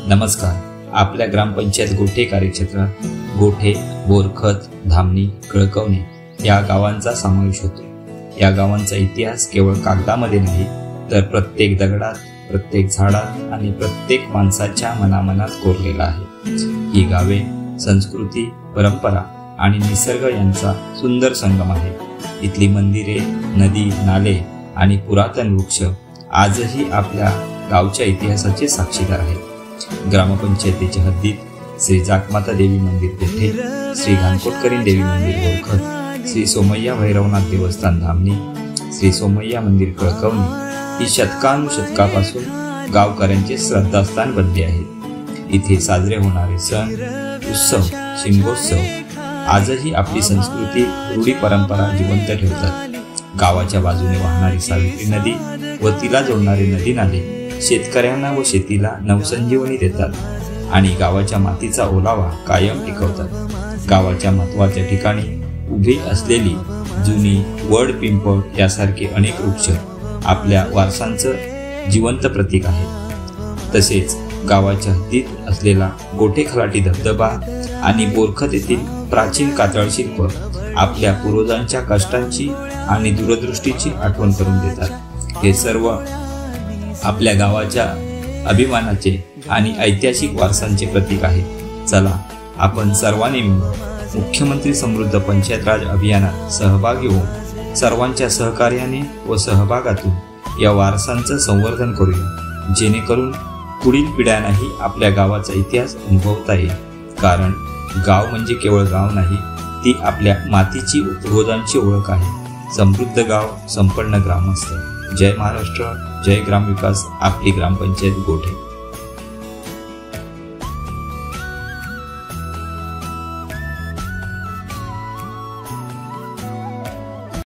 नमस्कार. आपल्या ग्रामपंचायत गोठे कार्यक्षेत्रात गोठे, बोरखत, धामणी, कळकवणे या गावांचा समावेश होतो. या गावांचा इतिहास केवळ कागदामध्ये नाही तर प्रत्येक दगडात, प्रत्येक झाडात आणि प्रत्येक माणसाच्या मनामनात कोरलेला आहे. ही गावे संस्कृती, परंपरा आणि निसर्ग यांचा सुंदर संगम आहे. इथली मंदिरे, नदी, नाले आणि पुरातन वृक्ष आजही आपल्या गावच्या इतिहासाचे साक्षीदार आहेत. ग्रामपंचायतीच्या हद्दीत श्री जागमाता देवी मंदिर गोठे, श्री घानकोटकरीण देवी मंदिर बोरखत, श्री सोमय्या भैरवनाथ देवस्थान धामणी, श्री सोमय्या मंदिर कळकवणे ही शतकानुशतकापासून गावकऱ्यांचे श्रद्धास्थान बनले आहे. इथे साजरे होणारे सण, उत्सव, शिमगोत्सव आजही आपली संस्कृती, रूढी, परंपरा जिवंत ठेवतात. गावाच्या बाजूने वाहणारी सावित्री नदी व तिला जोडणारे नदी नाले शेतकऱ्यांना व शेतीला नवसंजीवनी देतात आणि गावाच्या मातीचा ओलावा कायम टिकवतात. गावाच्या महत्त्वाच्या ठिकाणी उभी असलेली जुनी वड, पिंपळ यासारखे अनेक वृक्ष आपल्या वारसांचं जिवंत प्रतीक आहे. तसेच गावाच्या हद्दीत असलेला गोठे खलाटी धबधबा आणि बोरखत येथील प्राचीन कातळ शिल्प आपल्या पूर्वजांच्या कष्टांची आणि दूरदृष्टीची आठवण करून देतात. हे सर्व आपल्या गावाच्या अभिमानाचे आणि ऐतिहासिक वारसांचे प्रतीक आहे. चला आपण सर्वांनी मिळून मुख्यमंत्री समृद्ध पंचायत राज अभियानात सहभागी होऊन सर्वांच्या सहकार्याने व सहभागातून या वारसांचं संवर्धन करूया, जेणेकरून पुढील पिढ्यांनाही आपल्या गावाचा इतिहास अनुभवता येईल. कारण गाव म्हणजे केवळ गाव नाही, ती आपल्या मातीची व पूर्वजांची ओळख आहे. समृद्ध गाव, संपन्न ग्रामस्थ. जय महाराष्ट्र, जय ग्रामविकास, आपली ग्रामपंचायत गोठे.